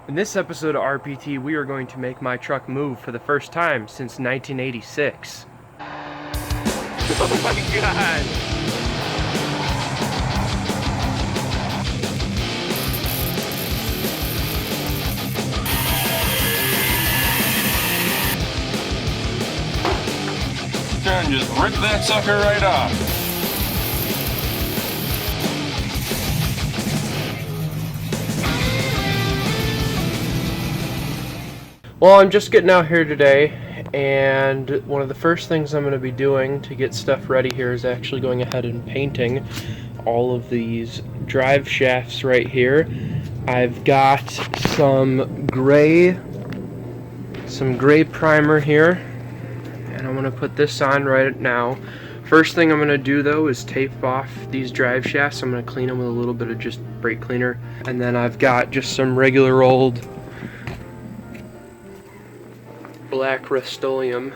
In this episode of RPT, we are going to make my truck move for the first time since 1986. Oh my god! And just rip that sucker right off. Well, I'm just getting out here today, and one of the first things I'm going to be doing to get stuff ready here is actually going ahead and painting all of these drive shafts right here. I've got some gray primer here, and I'm going to put this on right now. First thing I'm going to do though is tape off these drive shafts. I'm going to clean them with a little bit of just brake cleaner, and then I've got just some regular old black Rust-Oleum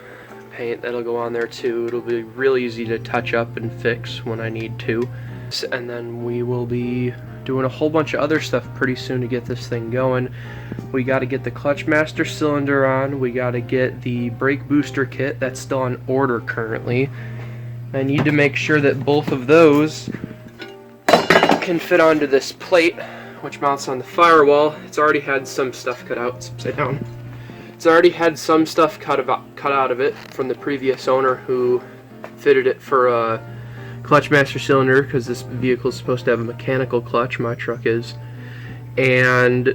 paint that'll go on there too. It'll be real easy to touch up and fix when I need to. And then we will be doing a whole bunch of other stuff pretty soon to get this thing going. We got to get the clutch master cylinder on. We got to get the brake booster kit. That's still on order currently. I need to make sure that both of those can fit onto this plate, which mounts on the firewall. It's already had some stuff cut out. It's upside down. It's already had some stuff cut out of it from the previous owner who fitted it for a clutch master cylinder, because this vehicle is supposed to have a mechanical clutch. My truck is. And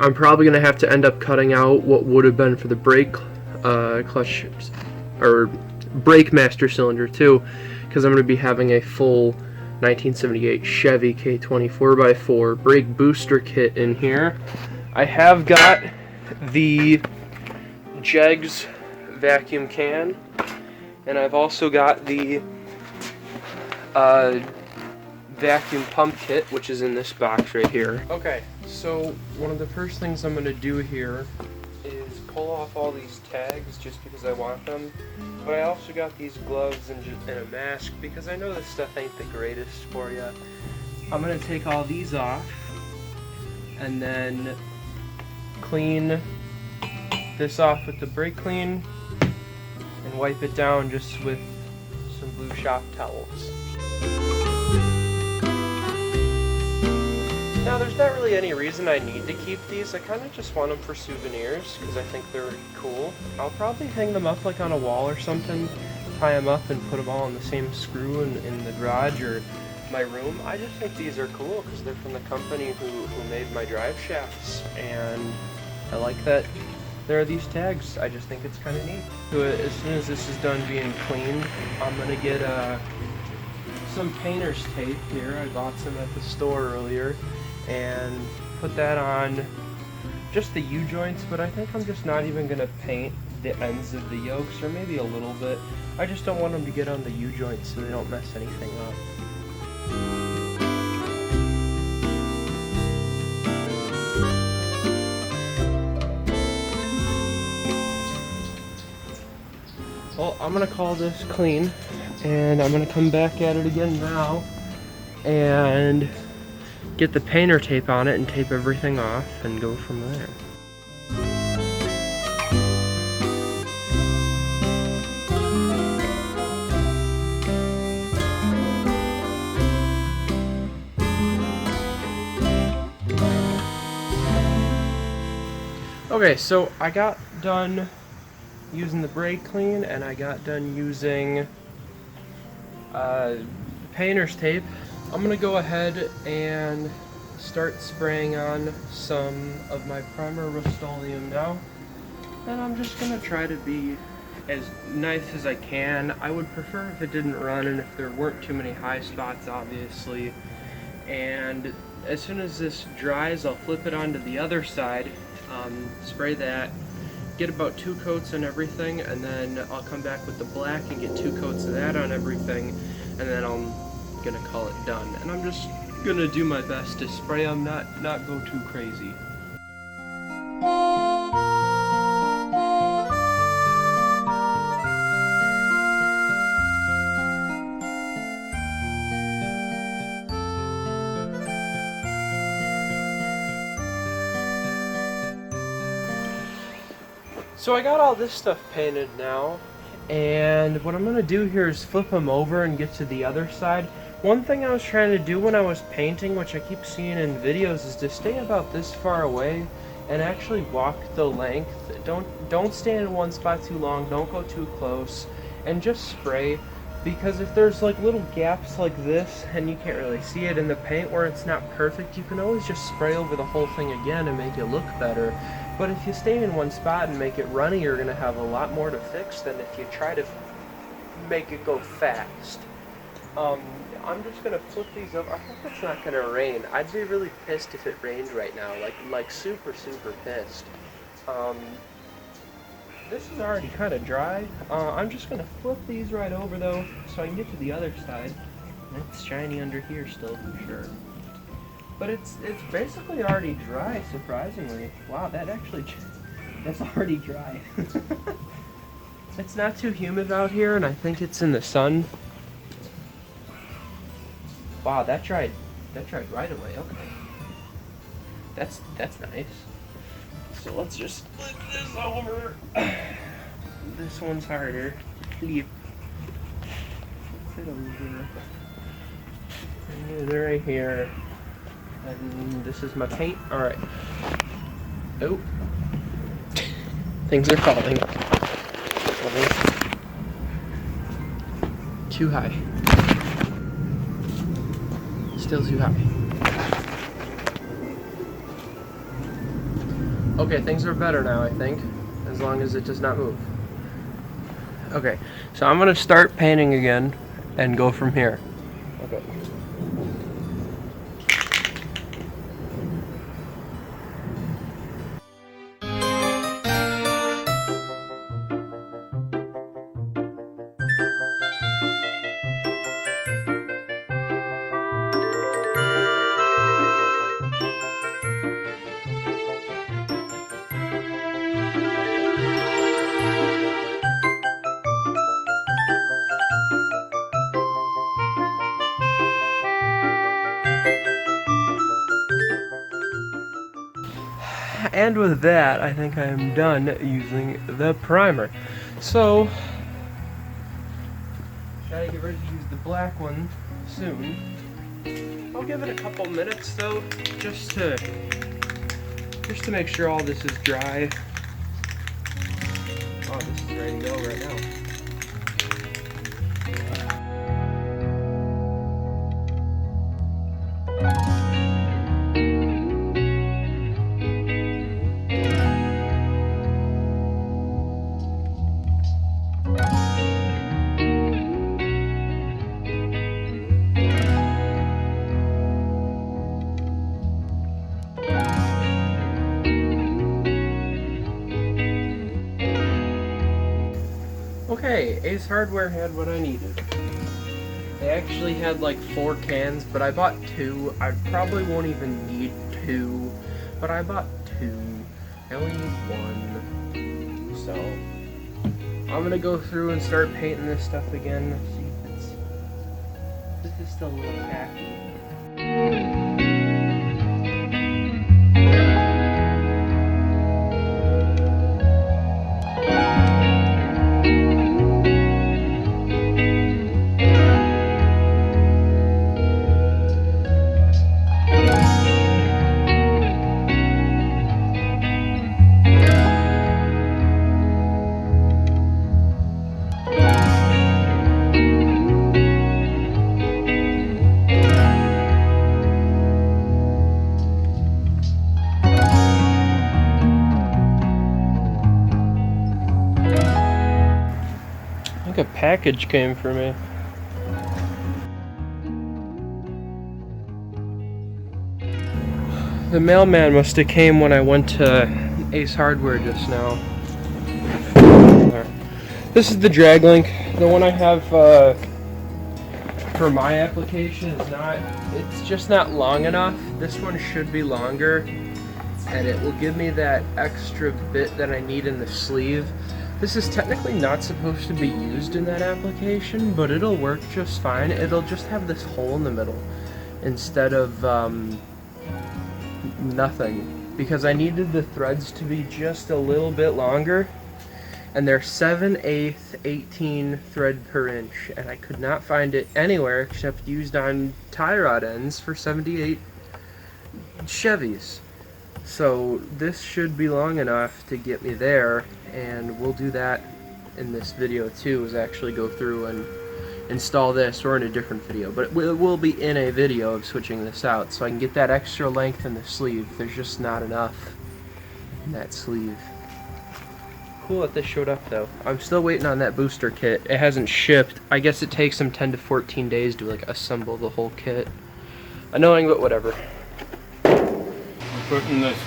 I'm probably going to have to end up cutting out what would have been for the brake clutch or brake master cylinder too, because I'm going to be having a full 1978 Chevy K20 4x4 brake booster kit in here. I have got the Jegs vacuum can, and I've also got the vacuum pump kit, which is in this box right here. Okay, so one of the first things I'm going to do here is pull off all these tags just because I want them, but I also got these gloves and a mask because I know this stuff ain't the greatest for you. I'm going to take all these off and then clean this off with the brake clean and wipe it down just with some blue shop towels. Now there's not really any reason I need to keep these. I kind of just want them for souvenirs because I think they're cool. I'll probably hang them up like on a wall or something, tie them up and put them all on the same screw in the garage or my room. I just think these are cool because they're from the company who made my drive shafts, and I like that there are these tags. I just think it's kind of neat. So as soon as this is done being cleaned, I'm going to get some painter's tape here. I bought some at the store earlier, and put that on just the U-joints, but I think I'm just not even going to paint the ends of the yokes, or maybe a little bit. I just don't want them to get on the U-joints so they don't mess anything up. Well, I'm going to call this clean, and I'm going to come back at it again now and get the painter tape on it and tape everything off and go from there. Okay, so I got done using the brake clean, and I got done using painter's tape. I'm gonna go ahead and start spraying on some of my primer Rust-Oleum now, and I'm just gonna try to be as nice as I can. I would prefer if it didn't run and if there weren't too many high spots, obviously. And as soon as this dries, I'll flip it onto the other side, spray that, get about 2 coats on everything, and then I'll come back with the black and get 2 coats of that on everything, and then I'm gonna call it done. And I'm just gonna do my best to spray them, not go too crazy. So I got all this stuff painted now, and what I'm going to do here is flip them over and get to the other side. One thing I was trying to do when I was painting, which I keep seeing in videos, is to stay about this far away and actually walk the length. Don't stand in one spot too long, don't go too close, and just spray. Because if there's like little gaps like this and you can't really see it in the paint where it's not perfect, you can always just spray over the whole thing again and make it look better. But if you stay in one spot and make it runny, you're going to have a lot more to fix than if you try to make it go fast. I'm just going to flip these over. I hope it's not going to rain. I'd be really pissed if it rained right now, like super pissed. This is already kind of dry. I'm just going to flip these right over though, so I can get to the other side. It's shiny under here still for sure. But it's basically already dry, surprisingly. Wow, that's already dry. It's not too humid out here, and I think it's in the sun. Wow, that dried right away. Okay, that's nice. So let's just flip this over. This one's harder. Flip it over. And they're right here. And this is my paint. Alright. Oh. Things are falling. Too high. Still too high. Okay, things are better now, I think, as long as it does not move. Okay, so I'm gonna start painting again and go from here. Okay. And with that, I think I am done using the primer. So, gotta get ready to use the black one soon. I'll give it a couple minutes though, just to make sure all this is dry. Oh, this is ready to go right now. Okay, Ace Hardware had what I needed. They actually had like 4 cans, but I bought 2. I probably won't even need 2, but I bought 2. I only need 1. So, I'm gonna go through and start painting this stuff again. See if this is still a little tacky. A package came for me. The mailman must have came when I went to Ace Hardware just now. This is the drag link. The one I have for my application is not, it's just not long enough. This one should be longer, and it will give me that extra bit that I need in the sleeve. This is technically not supposed to be used in that application, but it'll work just fine. It'll just have this hole in the middle instead of nothing, because I needed the threads to be just a little bit longer, and they're 7/8 18 thread per inch, and I could not find it anywhere except used on tie rod ends for 78 Chevys. So this should be long enough to get me there, and we'll do that in this video too, is actually go through and install this, or in a different video, but it will be in a video of switching this out so I can get that extra length in the sleeve. There's just not enough in that sleeve. Cool that this showed up though. I'm still waiting on that booster kit. It hasn't shipped. I guess it takes them 10 to 14 days to like assemble the whole kit. Annoying, but whatever. We're putting this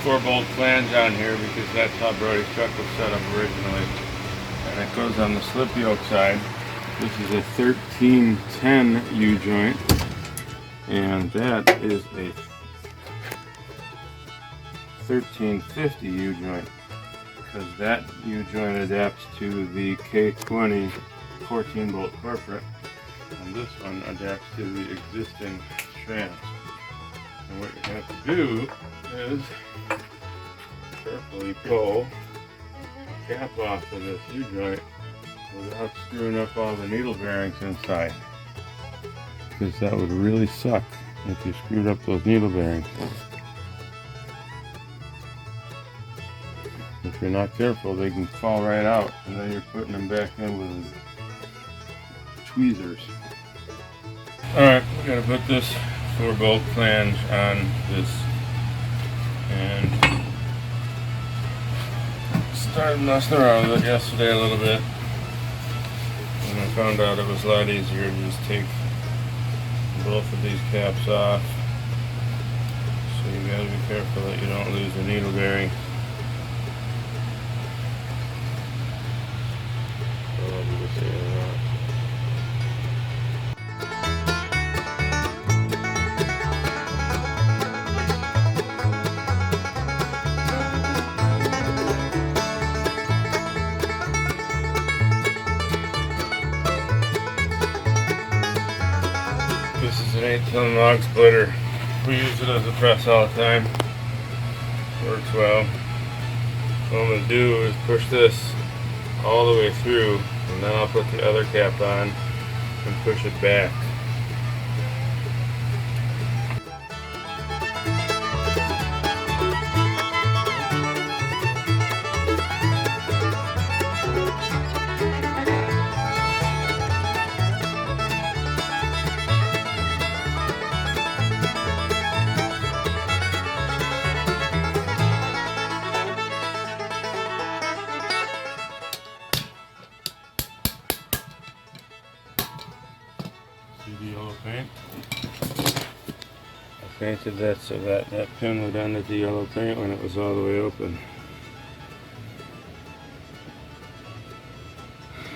4-bolt flange on here because that's how Brody's truck was set up originally. And it goes on the slip yoke side. This is a 1310 U-joint, and that is a 1350 U-joint, because that U-joint adapts to the K20 14-bolt corporate, and this one adapts to the existing shafts. And what you have to do is carefully pull the cap off of this U-joint without screwing up all the needle bearings inside, because that would really suck if you screwed up those needle bearings. If you're not careful, they can fall right out, and then you're putting them back in with tweezers. Alright, we're going to put this 4-bolt flange on this, and started messing around with it yesterday a little bit, and I found out it was a lot easier to just take both of these caps off. So you gotta be careful that you don't lose the needle bearing. This is an 8-ton log splitter. We use it as a press all the time. Works well. What I'm going to do is push this all the way through, and then I'll put the other cap on and push it back. The yellow paint. I painted that so that pin would end at the yellow paint when it was all the way open.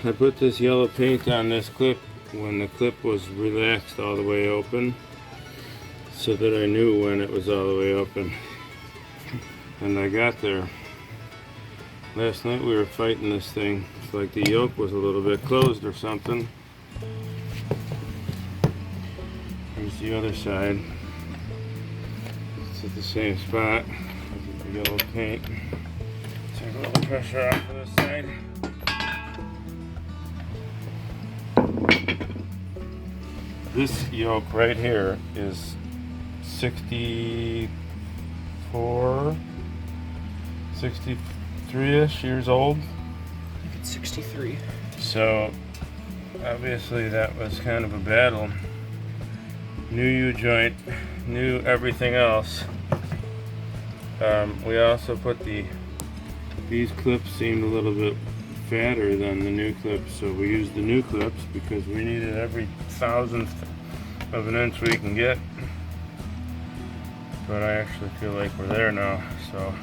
I put this yellow paint on this clip when the clip was relaxed all the way open, so that I knew when it was all the way open. And I got there. Last night we were fighting this thing. It's like the yoke was a little bit closed or something. Here's the other side. It's at the same spot. Look at the yellow paint. Take a little pressure off of this side. This yoke right here is 63-ish years old. I think it's 63. So obviously that was kind of a battle. New U-joint, new everything else. We also put these clips seemed a little bit fatter than the new clips, so we used the new clips because we needed every 1,000th of an inch we can get. But I actually feel like we're there now, so.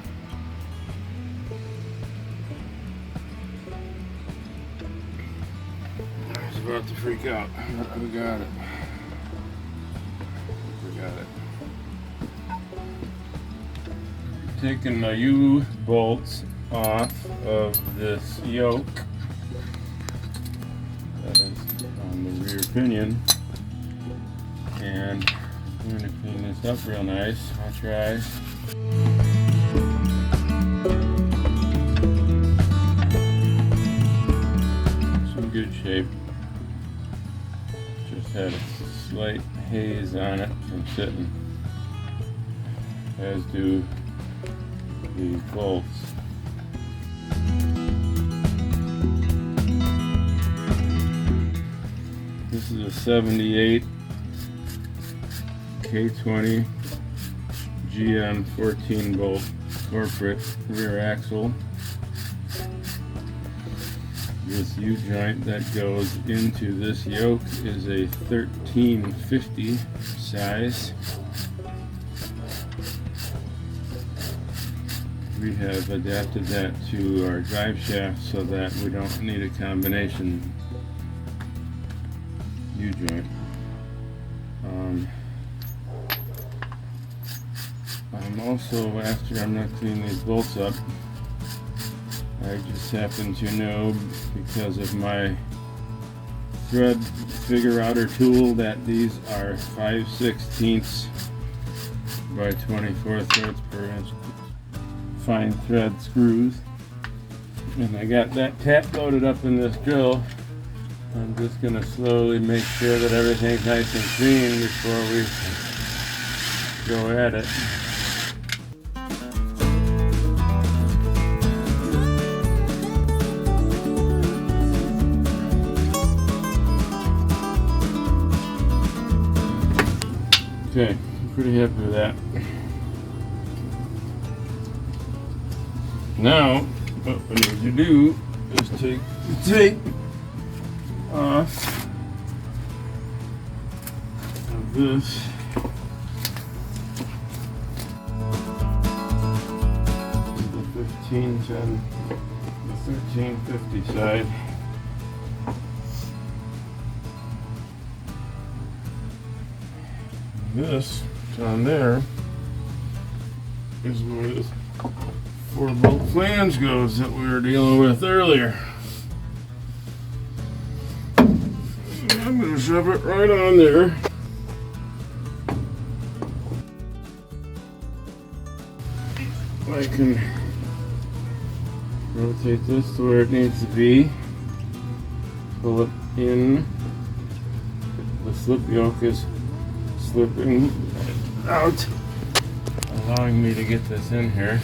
I was about to freak out. We got it. We got it. Taking the U-bolts off of this yoke that is on the rear pinion, and I'm going to clean this up real nice. I'll try. haze on it from sitting, as do the bolts. This is a 78 K20 GM 14 bolt corporate rear axle. This U-joint that goes into this yoke is a 1350 size. We have adapted that to our drive shaft so that we don't need a combination U-joint. I'm also, after I'm not cleaning these bolts up, I just happen to know, because of my thread figure outer tool, that these are 5/16 by 24 threads per inch fine thread screws. And I got that tap loaded up in this drill. I'm just going to slowly make sure that everything's nice and clean before we go at it. Okay, I'm pretty happy with that. Now, what we need to do is take the tape off of this. The 1510, the 1350 side. This down there is where this 4-bolt flange goes that we were dealing with earlier. I'm going to shove it right on there. I can rotate this to where it needs to be. Pull it in. The slip yoke is slipping out, allowing me to get this in here.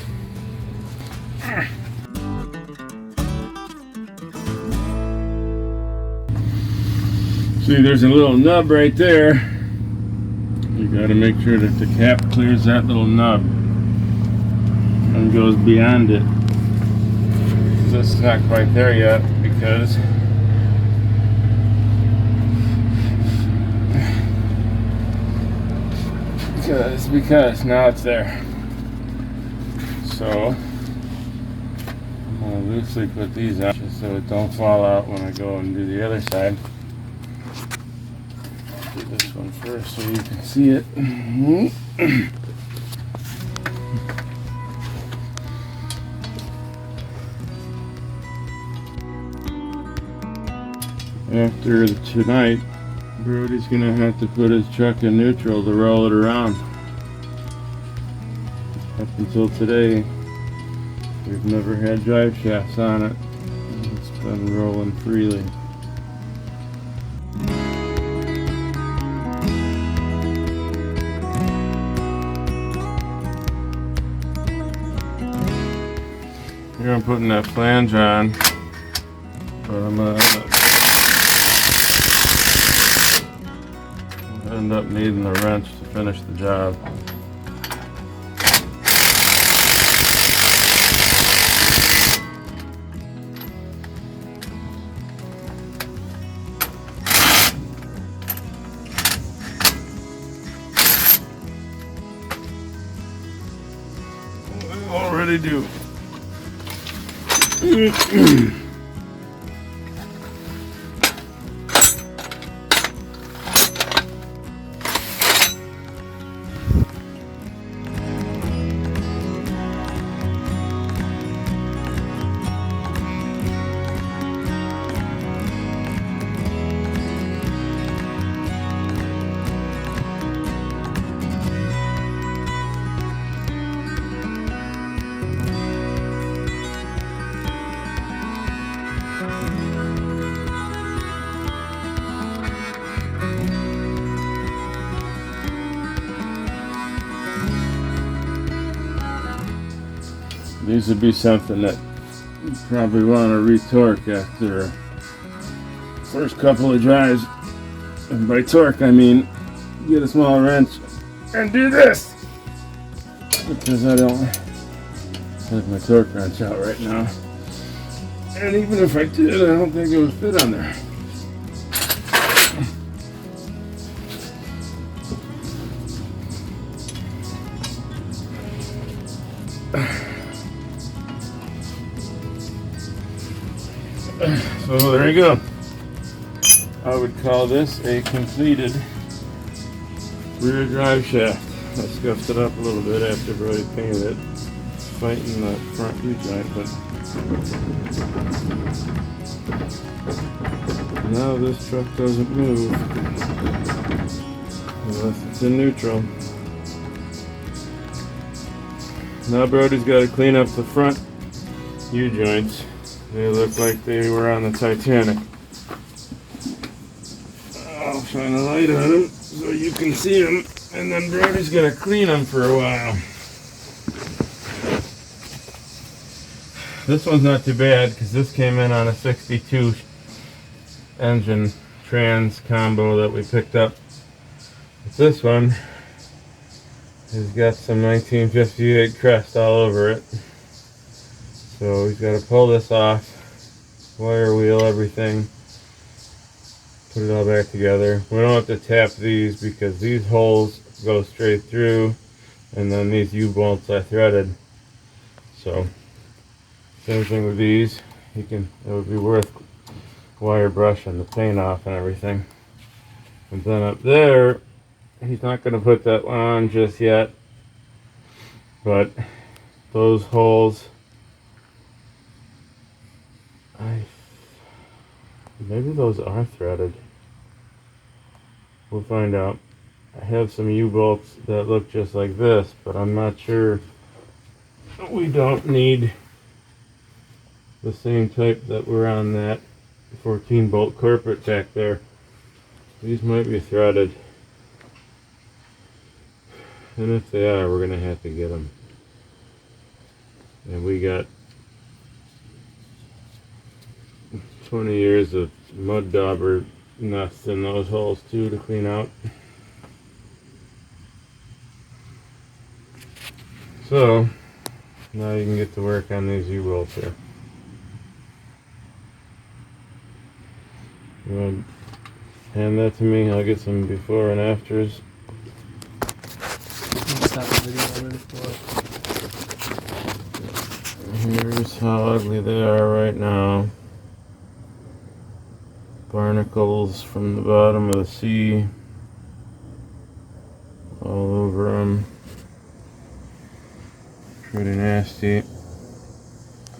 See, there's a little nub right there. You got to make sure that the cap clears that little nub and goes beyond it. This is not quite there yet because now it's there. So I'm going to loosely put these on just so it don't fall out when I go and do the other side. Do this one first so you can see it. After tonight, Brody's gonna have to put his truck in neutral to roll it around. Up until today, we've never had drive shafts on it. It's been rolling freely. Here I'm putting that flange on, but I'm gonna end up needing a wrench to finish the job. I already do. These would be something that you probably want to retorque after first couple of drives. And by torque, I mean get a small wrench and do this, because I don't have my torque wrench out right now. And even if I did, I don't think it would fit on there. So there you go. I would call this a completed rear drive shaft. I scuffed it up a little bit after Brody painted it, fighting the front U-joint, but now this truck doesn't move unless it's in neutral. Now Brody's got to clean up the front U-joints. They look like they were on the Titanic. I'll shine a light on them so you can see them, and then Brody's gonna clean them for a while. This one's not too bad because this came in on a 62 engine trans combo that we picked up. But this one has got some 1958 crest all over it. So we've got to pull this off, wire wheel everything, put it all back together. We don't have to tap these because these holes go straight through, and then these U-bolts are threaded. So same thing with these. It would be worth wire brushing the paint off and everything. And then up there, he's not going to put that one on just yet, but those holes, maybe those are threaded. We'll find out. I have some U-bolts that look just like this, but I'm not sure. We don't need the same type that were on that 14-bolt carpet back there. These might be threaded. And if they are, we're going to have to get them. And we got 20 years of mud dauber nuts in those holes too to clean out. So now you can get to work on these U-bolts here. You want to hand that to me? I'll get some before and afters. Stop the video already for it. Here's how ugly they are right now. Barnacles from the bottom of the sea all over them. Pretty nasty.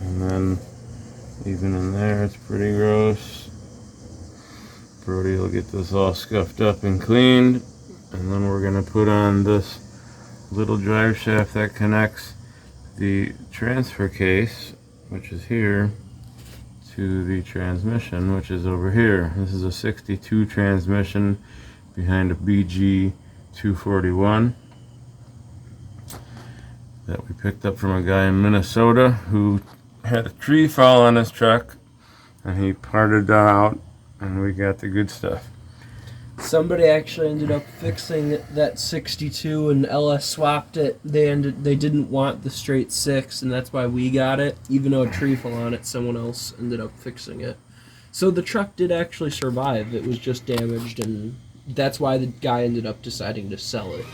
And then even in there it's pretty gross. Brody will get this all scuffed up and cleaned, and then we're going to put on this little drive shaft that connects the transfer case, which is here, to the transmission, which is over here. This is a 62 transmission behind a BG 241 that we picked up from a guy in Minnesota who had a tree fall on his truck, and he parted that out, and we got the good stuff. Somebody actually ended up fixing that 62 and LS swapped it. They didn't want the straight 6, and that's why we got it. Even though a tree fell on it, someone else ended up fixing it. So the truck did actually survive. It was just damaged, and that's why the guy ended up deciding to sell it.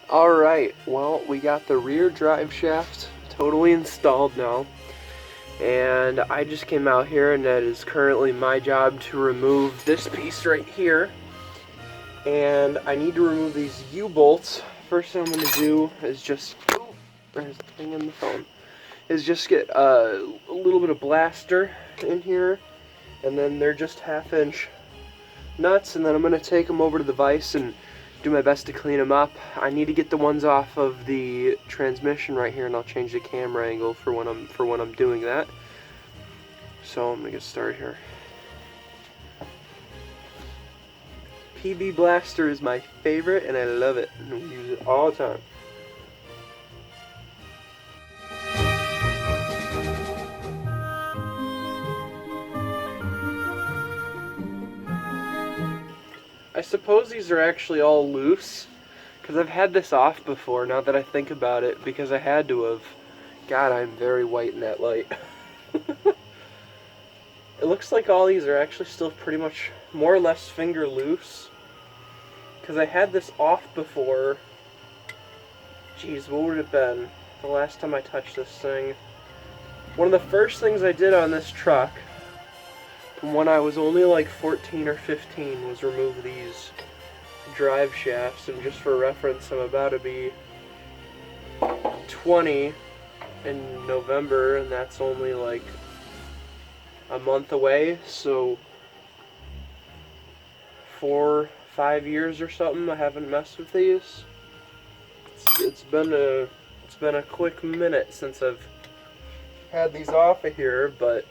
Alright, well, we got the rear drive shaft totally installed now. And I just came out here, and that is currently my job to remove this piece right here. And I need to remove these U-bolts. First thing I'm going to do is just, there's the thing in the phone, is just get a little bit of blaster in here, and then they're just 1/2-inch nuts, and then I'm going to take them over to the vise and do my best to clean them up. I need to get the ones off of the transmission right here, and I'll change the camera angle for when I'm doing that. So I'm gonna get started here. PB Blaster is my favorite, and I love it. I use it all the time. suppose these are actually all loose, because I've had this off before, now that I think about it, because I had to have. God, I'm very white in that light. It looks like all these are actually still pretty much more or less finger loose, because I had this off before. Jeez, what would it have been the last time I touched this thing? One of the first things I did on this truck, from when I was only like 14 or 15, was remove these drive shafts. And just for reference, I'm about to be 20 in November, and that's only like a month away, so 4-5 years or something I haven't messed with these. It's been a quick minute since I've had these off of here, but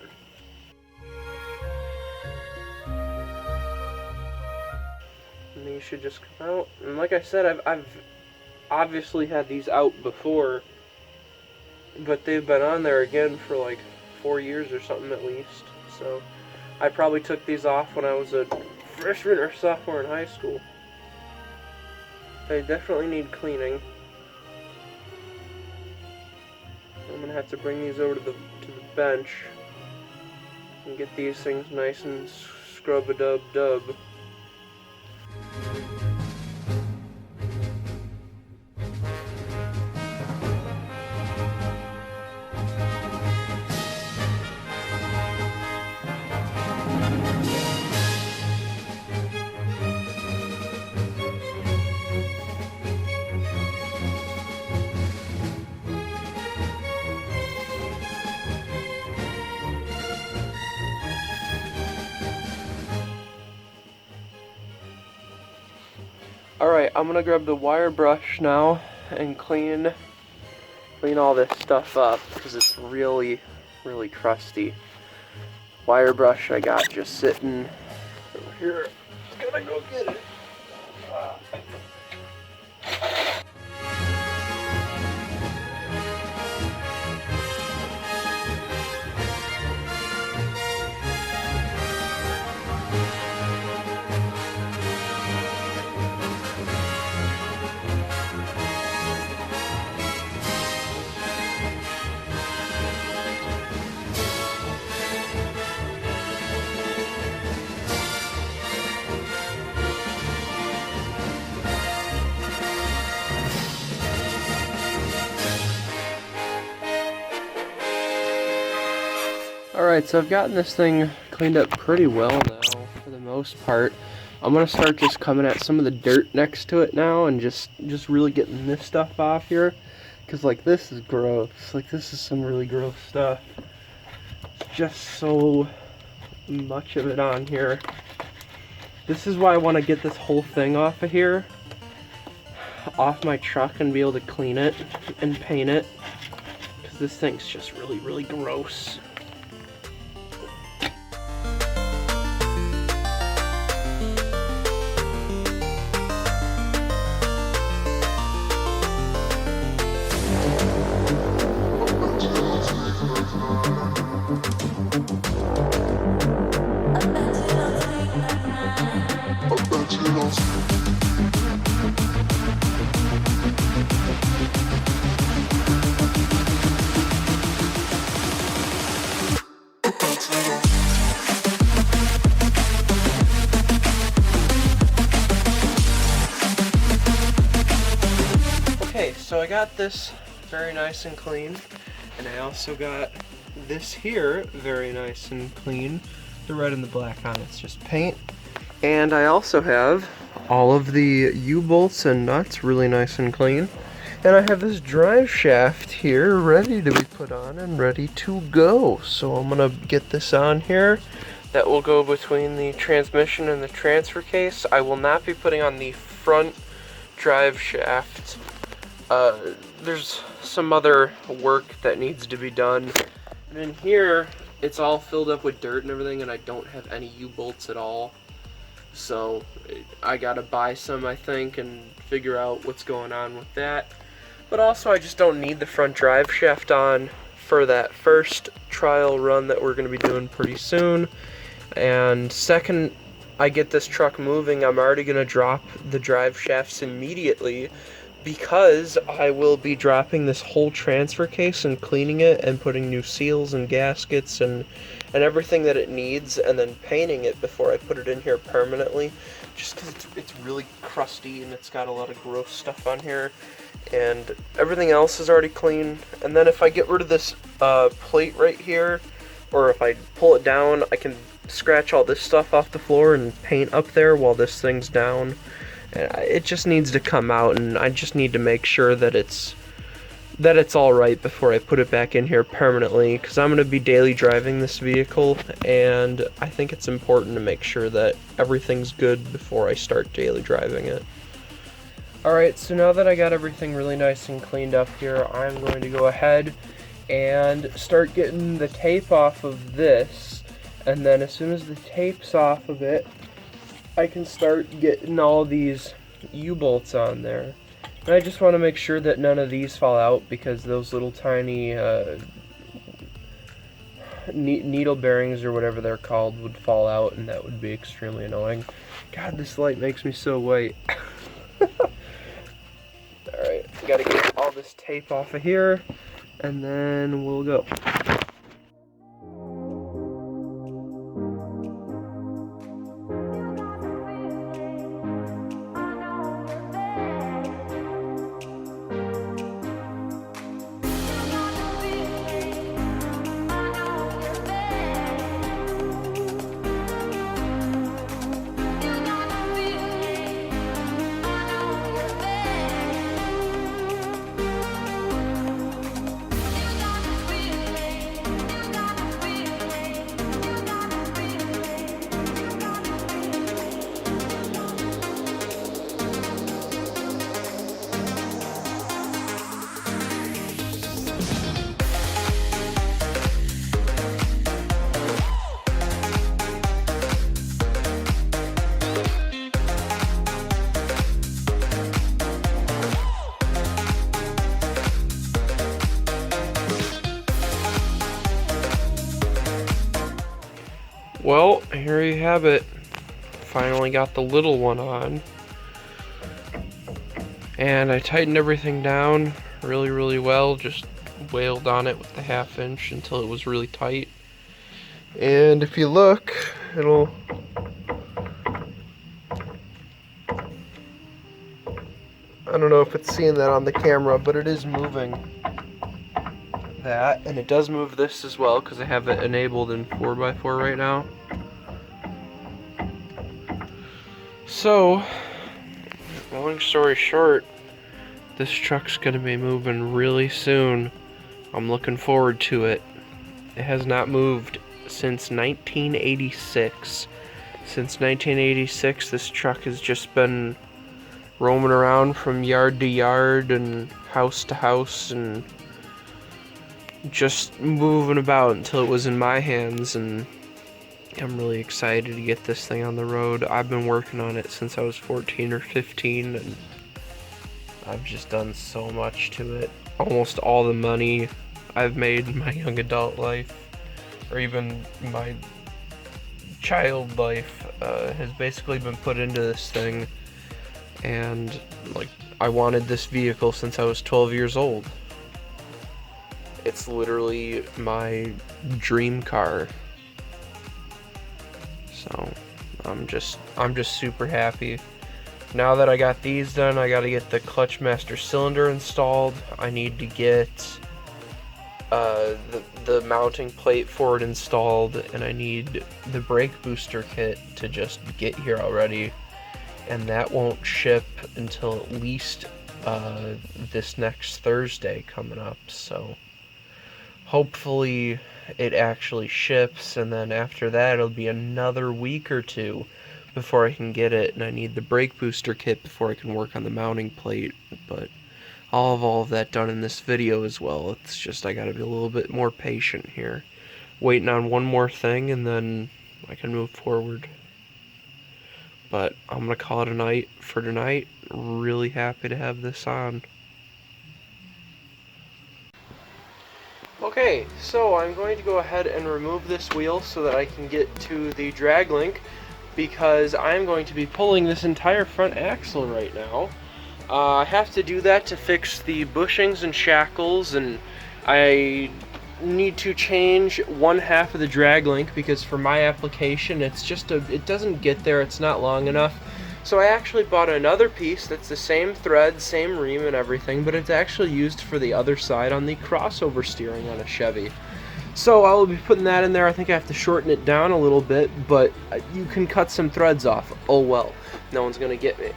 and these should just come out. And like I said, I've obviously had these out before, but they've been on there again for like 4 years or something at least. So I probably took these off when I was a freshman or sophomore in high school. They definitely need cleaning. I'm gonna have to bring these over to the bench and get these things nice and scrub-a-dub-dub. Alright, I'm gonna grab the wire brush now and clean all this stuff up, because it's really crusty. Wire brush I got just sitting over here. Gotta go get it. Alright, so I've gotten this thing cleaned up pretty well now, for the most part. I'm gonna start just coming at some of the dirt next to it now, and just really getting this stuff off here. Because, like, this is gross. Like, this is some really gross stuff. Just so much of it on here. This is why I want to get this whole thing off of here, off my truck, and be able to clean it and paint it. Because this thing's just really gross. Okay, so I got this very nice and clean, and I also got this here very nice and clean. The red and the black on it's just paint. And I also have all of the U-bolts and nuts really nice and clean. And I have this drive shaft here ready to be put on and ready to go. So I'm gonna get this on here. That will go between the transmission and the transfer case. I will not be putting on the front drive shaft. There's some other work that needs to be done. And in here, it's all filled up with dirt and everything, and I don't have any U-bolts at all. So I gotta buy some, I think, and figure out what's going on with that. But also, I just don't need the front drive shaft on for that first trial run that we're gonna be doing pretty soon. And second, I get this truck moving, I'm already going to drop the drive shafts immediately, because I will be dropping this whole transfer case and cleaning it and putting new seals and gaskets and everything that it needs, and then painting it before I put it in here permanently, just because it's really crusty and it's got a lot of gross stuff on here, and everything else is already clean. And then if I get rid of this plate right here, or if I pull it down, I can scratch all this stuff off the floor and paint up there while this thing's down. It just needs to come out, and I just need to make sure that it's all right before I put it back in here permanently, because I'm going to be daily driving this vehicle, and I think it's important to make sure that everything's good before I start daily driving it. Alright, so now that I got everything really nice and cleaned up here, I'm going to go ahead and start getting the tape off of this, and then as soon as the tape's off of it, I can start getting all these U-bolts on there. And I just want to make sure that none of these fall out, because those little tiny needle bearings or whatever they're called would fall out, and that would be extremely annoying. God, this light makes me so white. Alright, gotta get all this tape off of here, and then we'll go. Well, here you have it. Finally got the little one on. And I tightened everything down really well. Just wailed on it with the 1/2 inch until it was really tight. And if you look, it'll... I don't know if it's seeing that on the camera, but it is moving that, and it does move this as well because I have it enabled in 4x4 right now. So, long story short, this truck's gonna be moving really soon. I'm looking forward to it. It has not moved since 1986. Since 1986, this truck has just been roaming around from yard to yard and house to house and just moving about until it was in my hands, and I'm really excited to get this thing on the road. I've been working on it since I was 14 or 15, and I've just done so much to it. Almost all the money I've made in my young adult life, or even my child life, has basically been put into this thing. And like, I wanted this vehicle since I was 12 years old. It's literally my dream car. So I'm just super happy. Now that I got these done, I gotta get the clutch master cylinder installed. I need to get the mounting plate for it installed, and I need the brake booster kit to just get here already. And that won't ship until at least this next Thursday coming up. So hopefully it actually ships, and then after that it'll be another week or two before I can get it, and I need the brake booster kit before I can work on the mounting plate. But I'll have all of that done in this video as well. It's just I gotta be a little bit more patient here, waiting on one more thing, and then I can move forward. But I'm gonna call it a night for tonight. Really happy to have this on. Okay, so I'm going to go ahead and remove this wheel so that I can get to the drag link. because I'm going to be pulling this entire front axle right now. I have to do that to fix the bushings and shackles, and I need to change one half of the drag link because for my application it doesn't get there, it's not long enough. So I actually bought another piece that's the same thread, same ream and everything, but it's actually used for the other side on the crossover steering on a Chevy. So I will be putting that in there. I think I have to shorten it down a little bit, but you can cut some threads off. Oh well, no one's gonna get me.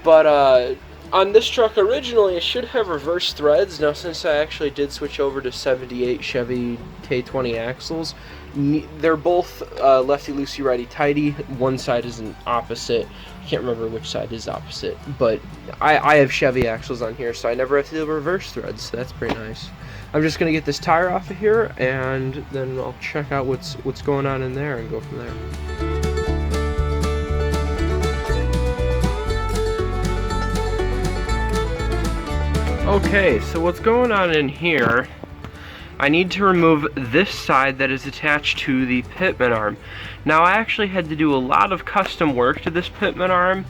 But on this truck originally it should have reverse threads. Now since I actually did switch over to 78 Chevy K20 axles, they're both lefty loosey righty tighty. One side is an opposite. I can't remember which side is opposite, but I have Chevy axles on here, so I never have to do reverse threads, so that's pretty nice. I'm just gonna get this tire off of here, and then I'll check out what's going on in there and go from there. Okay, so what's going on in here, I need to remove this side that is attached to the pitman arm. Now I actually had to do a lot of custom work to this pitman arm,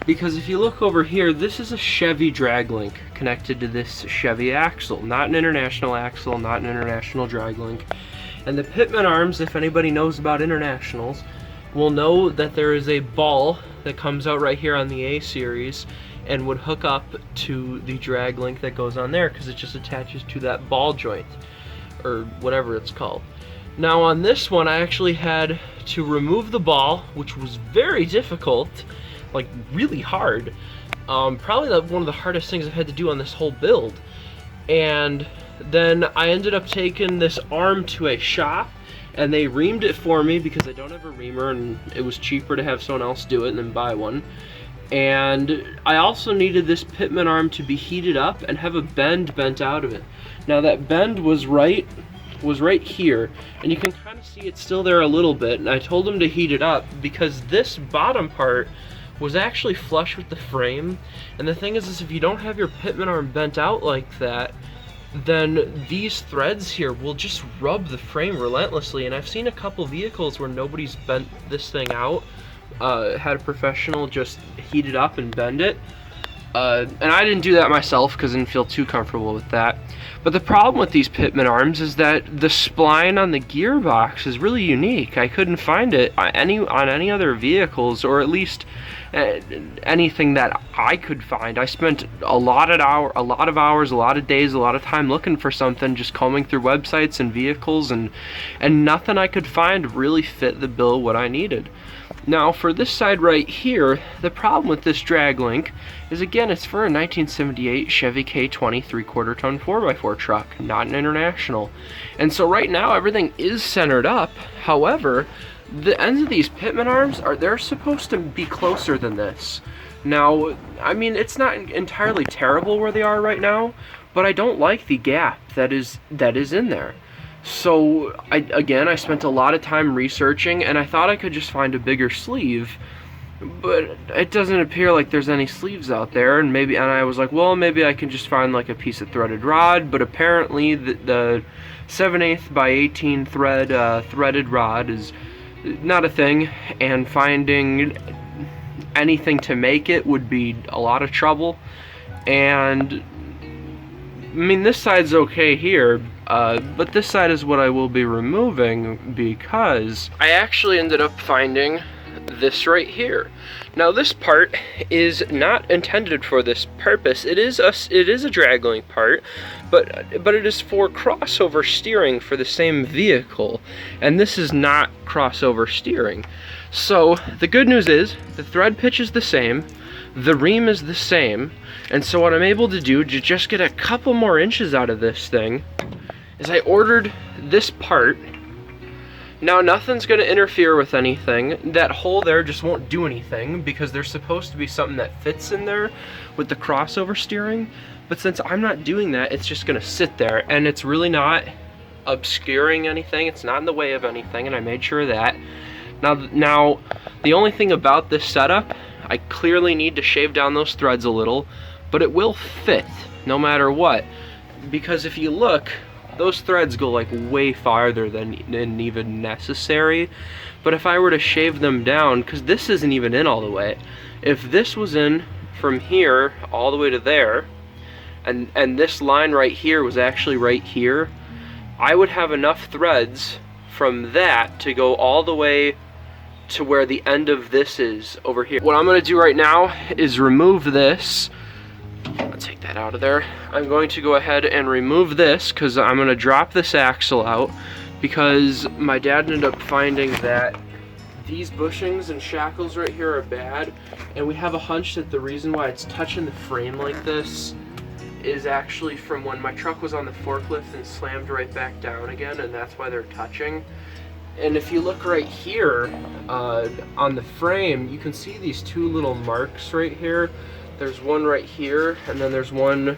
because if you look over here, this is a Chevy drag link connected to this Chevy axle, not an international axle, not an international drag link. And the pitman arms, if anybody knows about internationals, will know that there is a ball that comes out right here on the A series and would hook up to the drag link that goes on there, because it just attaches to that ball joint, or whatever it's called. Now on this one I actually had to remove the ball, which was very difficult, like really hard. Probably one of the hardest things I've had to do on this whole build. And then I ended up taking this arm to a shop, and they reamed it for me because I don't have a reamer, and it was cheaper to have someone else do it than buy one. And I also needed this pitman arm to be heated up and have a bend bent out of it. Now that bend was right here, and you can kind of see it's still there a little bit, and I told him to heat it up because this bottom part was actually flush with the frame. And the thing is if you don't have your pitman arm bent out like that, then these threads here will just rub the frame relentlessly. And I've seen a couple vehicles where nobody's bent this thing out, had a professional just heat it up and bend it. And I didn't do that myself because I didn't feel too comfortable with that. But the problem with these pitman arms is that the spline on the gearbox is really unique. I couldn't find it on any other vehicles, or at least anything that I could find. I spent a lot of hours, a lot of days, a lot of time looking for something, just combing through websites and vehicles, and nothing I could find really fit the bill what I needed. Now for this side right here, the problem with this drag link is, again, it's for a 1978 Chevy K20 3/4 ton 4x4 truck, not an international. And so right now everything is centered up. However, the ends of these pitman arms they're supposed to be closer than this. Now, I mean, it's not entirely terrible where they are right now, but I don't like the gap that is in there. So I spent a lot of time researching, and I thought I could just find a bigger sleeve, but it doesn't appear like there's any sleeves out there. And I was like, well, maybe I can just find like a piece of threaded rod, but apparently the 7/8 by 18 threaded rod is not a thing, and finding anything to make it would be a lot of trouble. And I mean, this side's okay here, but this side is what I will be removing, because I actually ended up finding this right here. Now this part is not intended for this purpose. It is a drag link part, but it is for crossover steering for the same vehicle, and this is not crossover steering. So the good news is the thread pitch is the same, the ream is the same, and so what I'm able to do to just get a couple more inches out of this thing is I ordered this part. Now nothing's going to interfere with anything. That hole there just won't do anything because there's supposed to be something that fits in there with the crossover steering. But since I'm not doing that, it's just going to sit there, and it's really not obscuring anything. It's not in the way of anything, and I made sure of that. Now the only thing about this setup, I clearly need to shave down those threads a little, but it will fit no matter what. Because if you look, those threads go like way farther than even necessary. But if I were to shave them down, because this isn't even in all the way, if this was in from here all the way to there, and this line right here was actually right here, I would have enough threads from that to go all the way to where the end of this is over here. What I'm gonna do right now is remove this. I'll take that out of there. I'm going to go ahead and remove this because I'm gonna drop this axle out, because my dad ended up finding that these bushings and shackles right here are bad, and we have a hunch that the reason why it's touching the frame like this is actually from when my truck was on the forklift and slammed right back down again, and that's why they're touching. And if you look right here on the frame, you can see these two little marks right here. There's one right here, and then there's one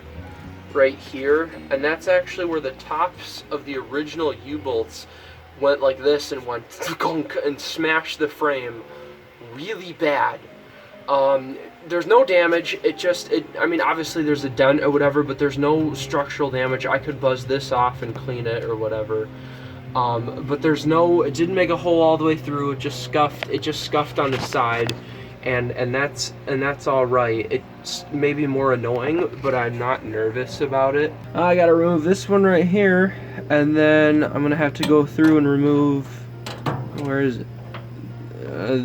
right here, and that's actually where the tops of the original U-bolts went like this and went and smashed the frame really bad. There's no damage. I mean, obviously there's a dent or whatever, but there's no structural damage. I could buzz this off and clean it or whatever. But there's no, it didn't make a hole all the way through. It just scuffed on the side, and that's all right. It's maybe more annoying, but I'm not nervous about it. I gotta remove this one right here, and then I'm gonna have to go through and remove, where is it?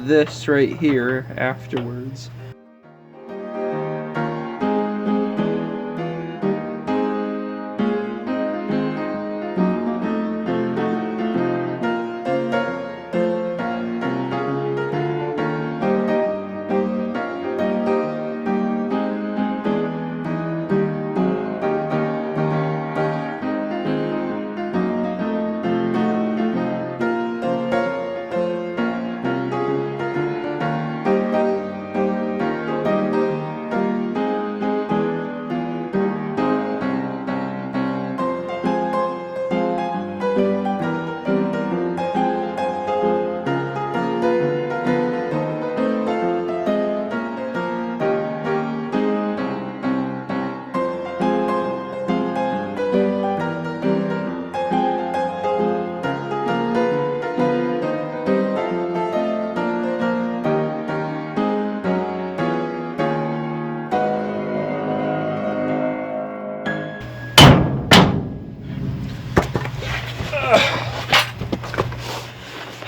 This right here afterwards.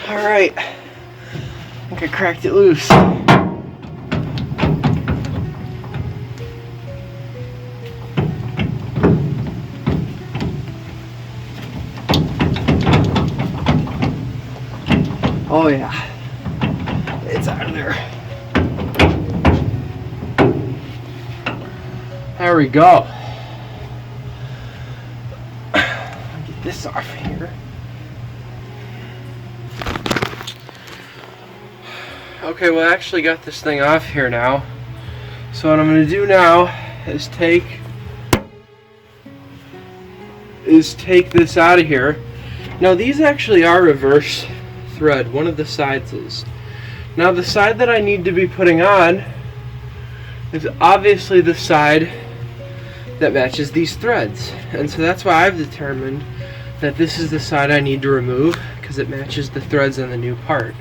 Alright, I think I cracked it loose. Oh yeah, it's out of there. There we go. Get this off here. Okay, well, I actually got this thing off here now. So what I'm going to do now is take this out of here. Now these actually are reverse thread. One of the sides is. Now the side that I need to be putting on is obviously the side that matches these threads. And so that's why I've determined that this is the side I need to remove, because it matches the threads on the new part.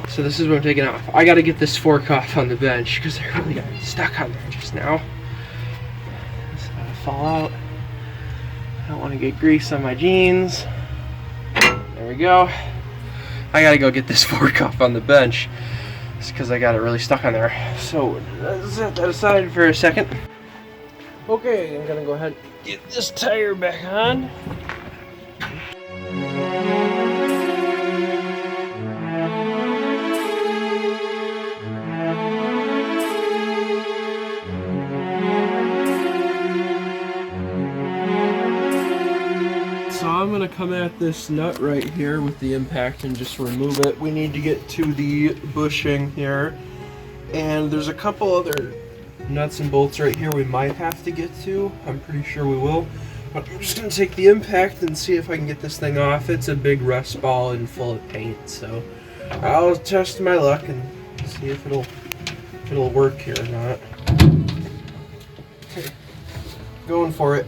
So this is what I'm taking off. I gotta get this fork off on the bench because I really got stuck on there just now. It's gonna fall out. I don't want to get grease on my jeans. There we go. I gotta go get this fork off on the bench. It's because I got it really stuck on there. So let's set that aside for a second. Okay, I'm gonna go ahead and get this tire back on. So I'm going to come at this nut right here with the impact and just remove it. We need to get to the bushing here. And there's a couple other nuts and bolts right here we might have to get to. I'm pretty sure we will. But I'm just going to take the impact and see if I can get this thing off. It's a big rust ball and full of paint. So I'll test my luck and see if it'll work here or not. Okay. Going for it.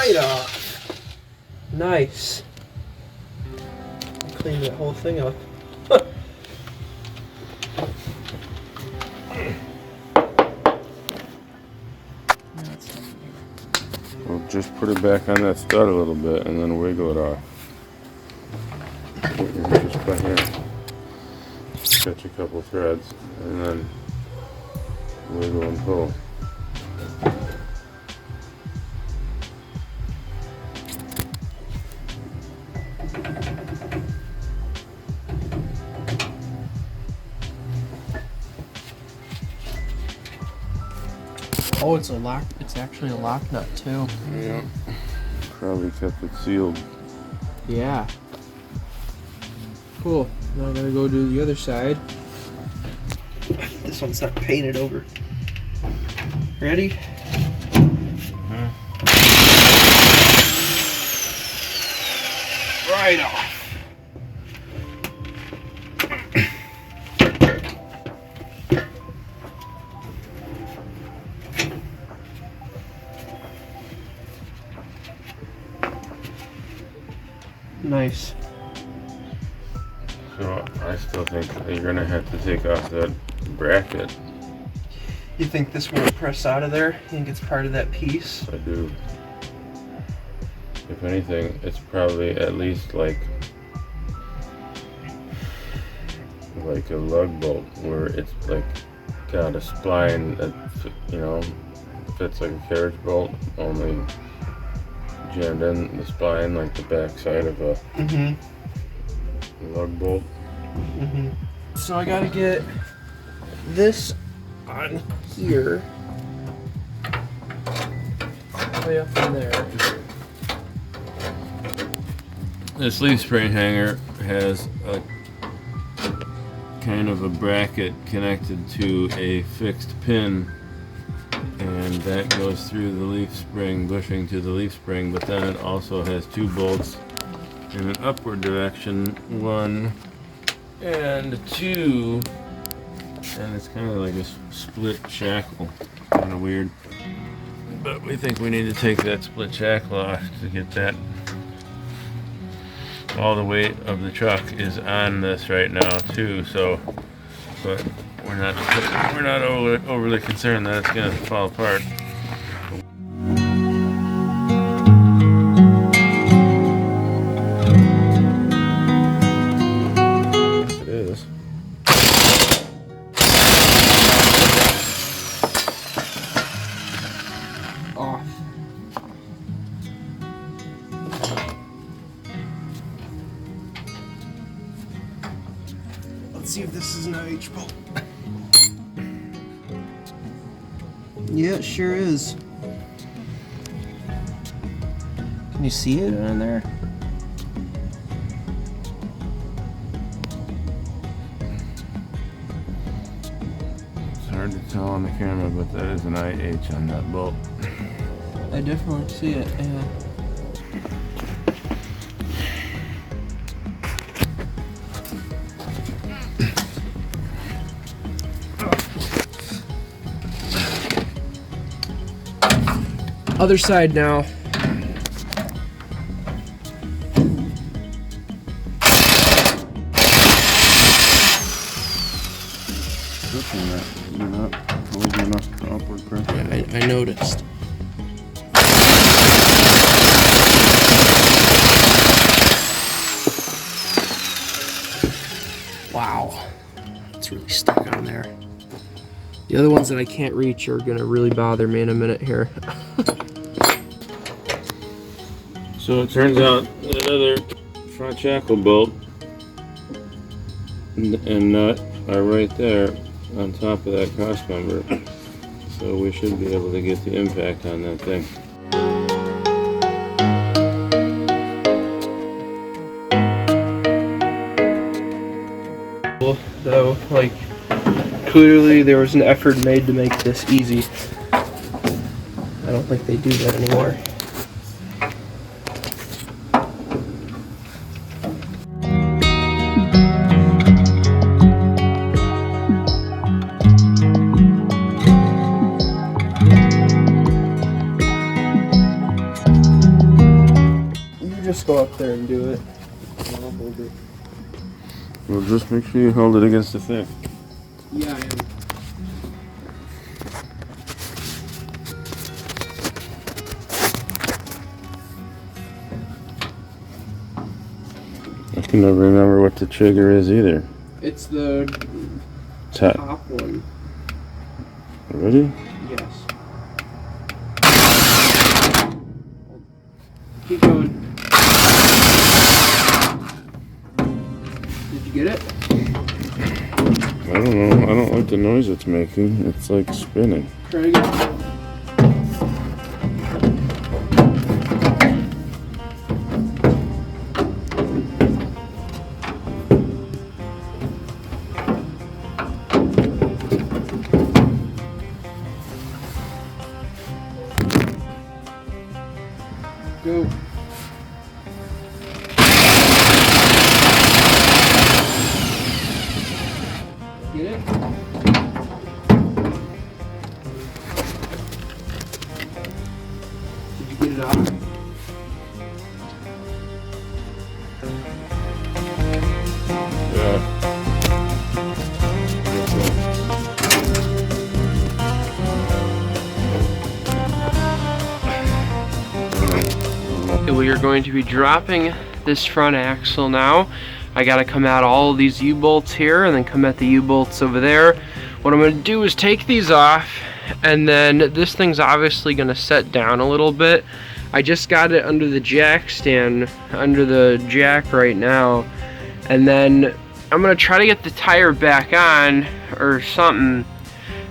Right off. Nice. Clean that whole thing up. We'll just put it back on that stud a little bit and then wiggle it off. Just by here. Catch a couple threads and then wiggle and pull. Oh, it's a lock. It's actually a lock nut too. Yeah. Probably kept it sealed. Yeah. Cool. Now I gotta go do the other side. This one's not painted over. Ready? Right off. Nice. So I still think that you're gonna have to take off that bracket. You think this won't press out of there? You think it's part of that piece? I do. If anything, it's probably at least like a lug bolt where it's like got a spline that fits like a carriage bolt, only jammed in the spine like the back side of a lug bolt. So I gotta get this on here, way up in there. This leaf spring hanger has a kind of a bracket connected to a fixed pin, and that goes through the leaf spring, bushing to the leaf spring, but then it also has two bolts in an upward direction, 1 and 2, and it's kind of like a split shackle, kind of weird, but we think we need to take that split shackle off to get that. All the weight of the truck is on this right now too, so but we're not overly concerned that it's gonna fall apart. It is. Off. Let's see if this is an IH bolt. Yeah, it sure is. Can you see it in there? It's hard to tell on the camera, but that is an IH on that bolt. I definitely see it, yeah. Other side now. You're not holding enough upward pressure. Yeah, I noticed. Wow, it's really stuck on there. The other ones that I can't reach are gonna really bother me in a minute here. So it turns out that other front shackle bolt and nut are right there on top of that cross member. So we should be able to get the impact on that thing. Though, like, clearly there was an effort made to make this easy. I don't think they do that anymore. just go up there and do it. I'll hold it. Well, just make sure you hold it against the thing. Yeah, I am. I can never remember what the trigger is either. It's the top one. Ready? Yes. Keep going. Did you get it? I don't know. I don't like the noise it's making. It's like spinning. Try it again. Go. Get it? Did you get it out? Yeah. We are going to be dropping this front axle now. I gotta come at all of these U-bolts here and then come at the U-bolts over there. What I'm gonna do is take these off, and then this thing's obviously gonna set down a little bit. I just got it under the jack stand, under the jack right now, and then I'm gonna try to get the tire back on or something,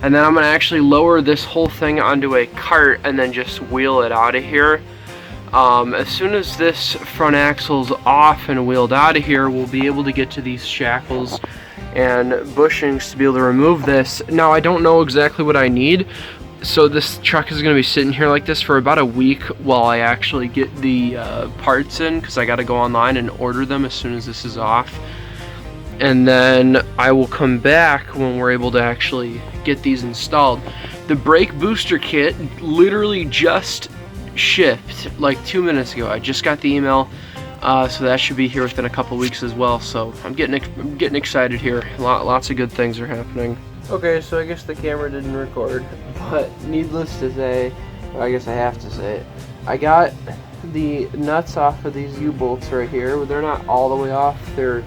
and then I'm gonna actually lower this whole thing onto a cart and then just wheel it out of here. As soon as this front axle's off and wheeled out of here, we'll be able to get to these shackles and bushings to be able to remove this. Now, I don't know exactly what I need, so this truck is going to be sitting here like this for about a week while I actually get the parts in, because I got to go online and order them as soon as this is off. And then I will come back when we're able to actually get these installed. The brake booster kit literally just shipped like 2 minutes ago. I just got the email, so that should be here within a couple weeks as well. So I'm getting excited here. Lots of good things are happening. Okay, so I guess the camera didn't record, but needless to say, I guess I have to say it, I got the nuts off of these U-bolts right here. They're not all the way off, they're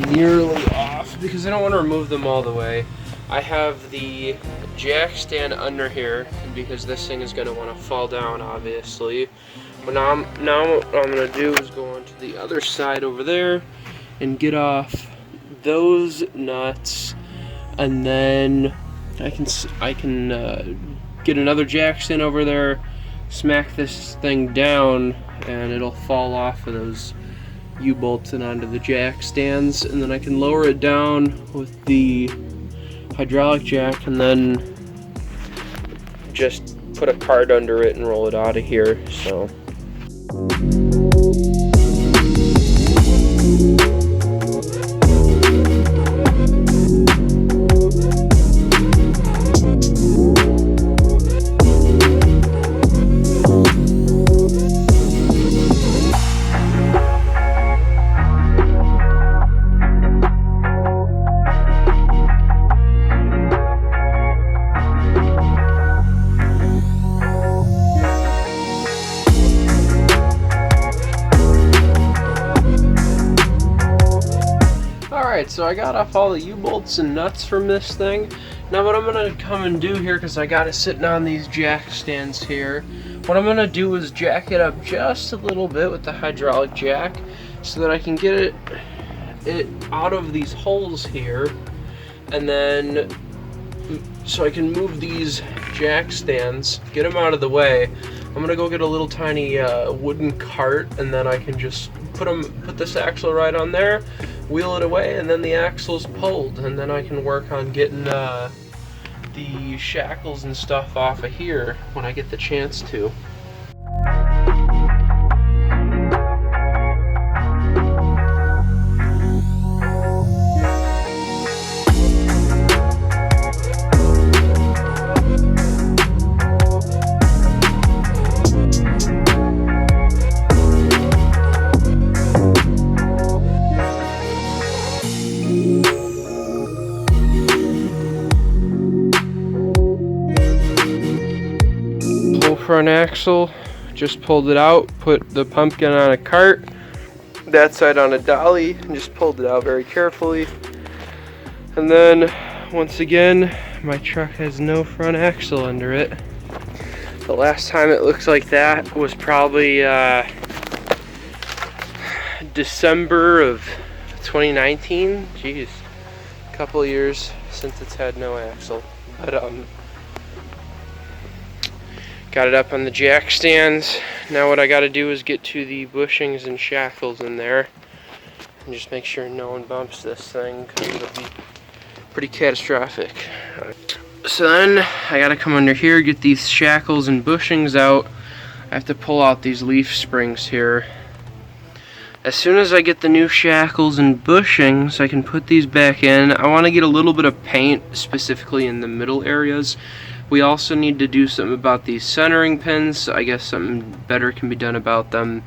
nearly off because I don't want to remove them all the way. I have the jack stand under here because this thing is going to want to fall down, obviously. But now what I'm going to do is go on to the other side over there and get off those nuts, and then I can get another jack stand over there, smack this thing down, and it'll fall off of those U-bolts and onto the jack stands, and then I can lower it down with the hydraulic jack and then just put a cart under it and roll it out of here. So so I got off all the U-bolts and nuts from this thing. Now what I'm gonna come and do here, because I got it sitting on these jack stands here, what I'm gonna do is jack it up just a little bit with the hydraulic jack so that I can get it out of these holes here, and then so I can move these jack stands, get them out of the way. I'm gonna go get a little tiny wooden cart, and then I can just put this axle right on there, wheel it away, and then the axle's pulled, and then I can work on getting the shackles and stuff off of here when I get the chance to. front axle. Just pulled it out, put the pumpkin on a cart, that side on a dolly, and just pulled it out very carefully. And then, once again, my truck has no front axle under it. The last time it looked like that was probably December of 2019. Jeez, a couple years since it's had no axle. But got it up on the jack stands. Now what I got to do is get to the bushings and shackles in there and just make sure no one bumps this thing, because it'll be pretty catastrophic. So then I got to come under here, get these shackles and bushings out. I have to pull out these leaf springs here. As soon as I get the new shackles and bushings, I can put these back in. I want to get a little bit of paint, specifically in the middle areas. We also need to do something about these centering pins. I guess something better can be done about them.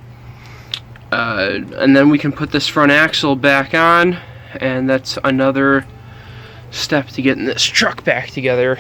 And then we can put this front axle back on, and that's another step to getting this truck back together.